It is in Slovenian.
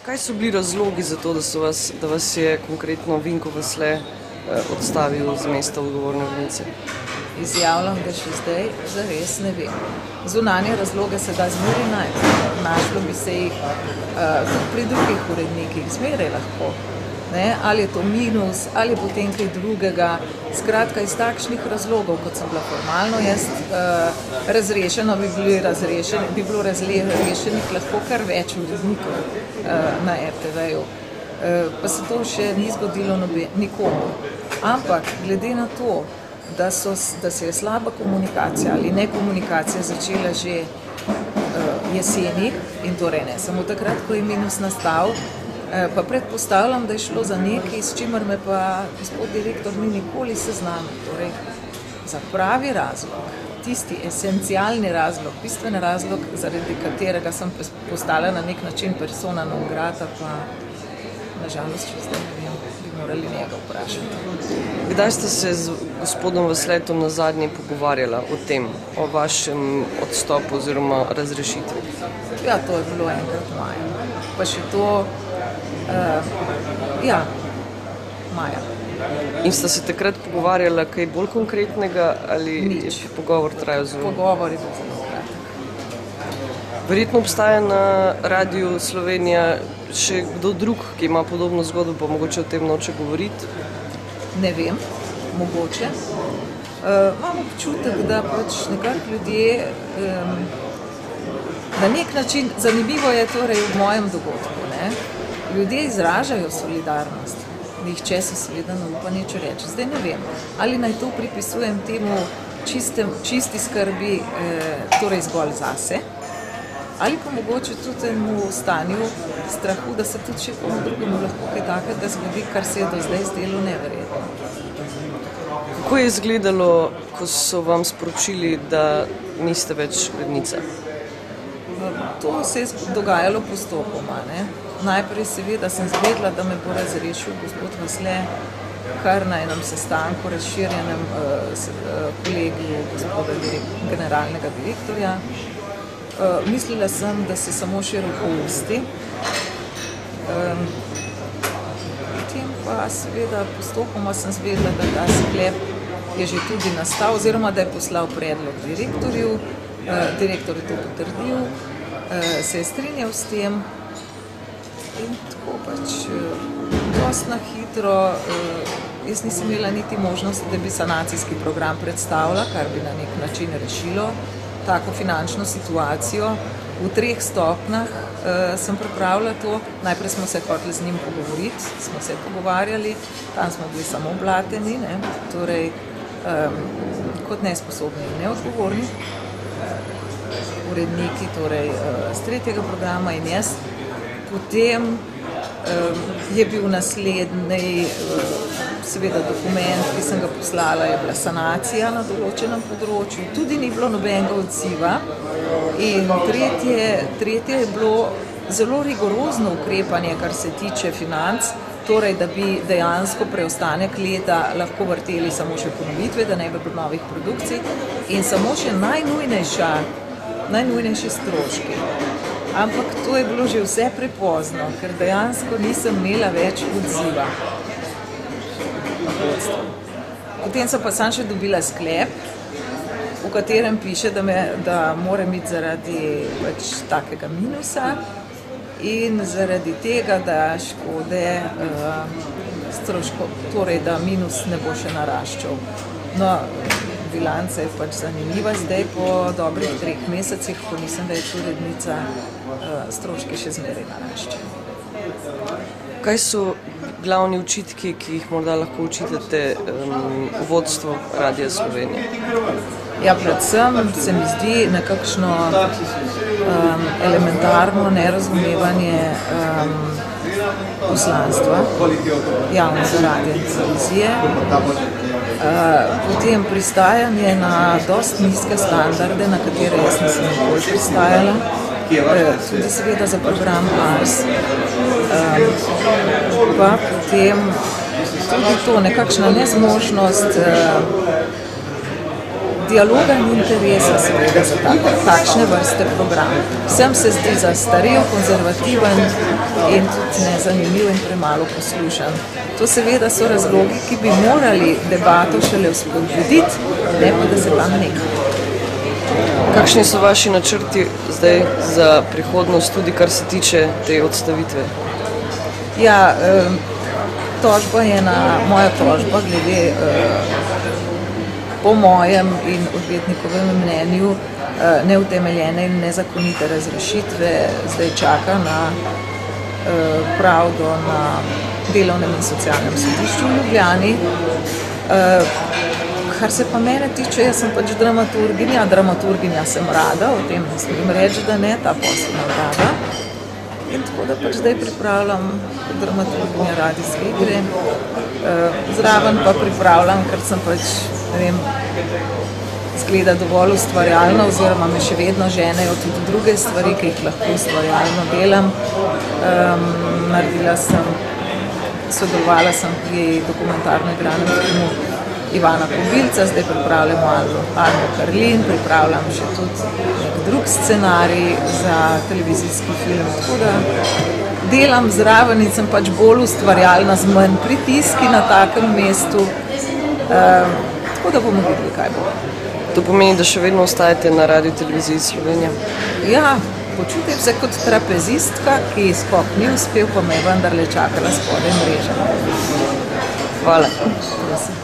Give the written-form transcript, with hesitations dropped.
Kaj so bili razlogi za to, da vas je konkretno Vinko Vasle odstavil z mesta odgovorne urednice? Izjavljam, da še zdaj zares ne vem. Zunanje razloge se da zmeraj najti. Našlo bi se jih tudi pri drugih urednikih, zmeraj lahko. Ali je to minus, ali potem kaj drugega. Skratka, iz takšnih razlogov, kot sem bila formalno jaz razrešena, bi bilo razrešenih lahko kar več urednikov na RTV-ju. Pa se to še ni zgodilo nikomu. Ampak glede na to, da se je slaba komunikacija ali nekomunikacija začela že jeseni, in torej ne samo takrat, ko je minus nastal, pa predpostavljam, da je šlo za nekaj, s čimer me pa gospod direktor ni nikoli seznanil. Torej, za pravi razlog, tisti esencialni razlog, bistveni razlog, zaradi katerega sem postala na nek način persona non grata, pa nažalost, če zdaj ne vem, bi morali njega vprašati. Kdaj ste se z gospodom Vasletom na zadnje pogovarjala o tem, o vašem odstopu oziroma razrešitvi? Ja, to je bilo enkrat maja. Pa še to, maja. In sta se takrat pogovarjala kaj bolj konkretnega ali Nič. Je pogovor trajal zelo? Pogovor je bil zelo kratek. Verjetno obstaja na Radiu Slovenija še kdo drug, ki ima podobno zgodbo, pa mogoče o tem noče govoriti? Ne vem, mogoče. Imam občutek, da pač nekako ljudje na nek način, zanimivo je torej v mojem dogodku, ljudje izražajo solidarnost. Nihče se seveda ne upa nič reči. Zdaj ne vem, ali naj to pripisujem temu čisti skrbi, torej zgolj zase, ali pa mogoče tudi temu stanju strahu, da se tudi še komu drugemu lahko kaj takega zgodi, kar se je do zdaj zdelo neverjetno. Kako je izgledalo, ko so vam sporočili, da niste več urednica? To se je dogajalo postopoma. Najprej seveda sem zvedela, da me bo razrešil gospod Vasle kar na enem sestanku razširjenem kolegiju gospoda generalnega direktorja. Mislila sem, da se samo še rohousti. Potem pa seveda postopoma sem zvedela, da ta sklep je že tudi nastal, oziroma da je poslal predlog direktorju. Direktor je to potrdil, se je strinjal s tem in tako pač dosti na hitro. Jaz nisem imela niti možnosti, da bi sanacijski program predstavila, kar bi na nek način rešilo tako finančno situacijo. V 3 stopnjah sem pripravila to. Najprej smo se hoteli z njim pogovoriti, smo se pogovarjali, tam smo bili samo blateni, torej kot nesposobni in neodgovorni uredniki, torej z 3. programa in jaz. Potem je bil naslednji seveda dokument, ki sem ga poslala, je bila sanacija na določenem področju, tudi ni bilo nobenega odziva. In tretje je bilo zelo rigorozno ukrepanje, kar se tiče financ, torej da bi dejansko preostanek leta lahko vrteli samo še ponovitve, da ne bi bilo novih produkcij in samo še najnujnejši stroški. Ampak to je bilo že vse prepozno, ker dejansko nisem imela več odziva. Potem sem pa sam še dobila sklep, v katerem piše, da moram iti zaradi pač takega minusa in zaradi tega, da škode stroškov, torej da minus ne bo še naraščal. No, bilanca je pač zanimiva, zdaj po dobrih 3 mesecih, ko nisem več urednica, stroški še zmeraj naraščajo. Kaj so glavni očitki, ki jih morda lahko očitate vodstvu Radia Slovenija? Ja, predvsem se mi zdi nekakšno elementarno nerazumevanje poslanstva javnega radia in televizije. Potem pristajanje na dosti nizke standarde, na katere jaz nisem nikoli pristajala. Tudi seveda za program Ars. Pa potem tudi to nekakšna nezmožnost dialoga in interesa seveda za takšne vrste program. Vsem se zdi zastarel, konzervativen in tudi nezanimiv in premalo poslušan. To seveda so razlogi, ki bi morali debato šele vzpodbuditi, ne pa da se tam neha. Kakšni so vaši načrti zdaj za prihodnost, tudi kar se tiče te odstavitve? Ja, moja tožba glede po mojem in odvetnikovem mnenju neutemeljene in nezakonite razrešitve zdaj čaka na pravdo na Delovnem in socialnem sodišču v Ljubljani. Kar se pa mene tiče, jaz sem pač dramaturginja sem rada, o tem ne smem reči, da ne, ta posel ne rada. In tako da pač zdaj pripravljam dramaturginja radijske igre. Zraven pa pripravljam, ker sem pač, ne vem, zgleda dovolj ustvarjalno, oziroma me še vedno ženejo tudi druge stvari, ki jih lahko ustvarjalno delam. Sodelovala sem pri dokumentarno igranem filmu Ivana Kobilca, zdaj pripravljamo Almo Karlin, pripravljam še tudi nek drug scenarij za televizijski film. Tako da delam zraven in sem pač bolj ustvarjalna, z manj pritiski na takem mestu. Tako da bomo videli, kaj bo. To pomeni, da še vedno ostajate na Radio-televiziji Slovenija? Ja, počutim se kot trapezistka, ki skok ni uspel, pa me je vendarle čakala spodaj mreža. Hvala. Prosim.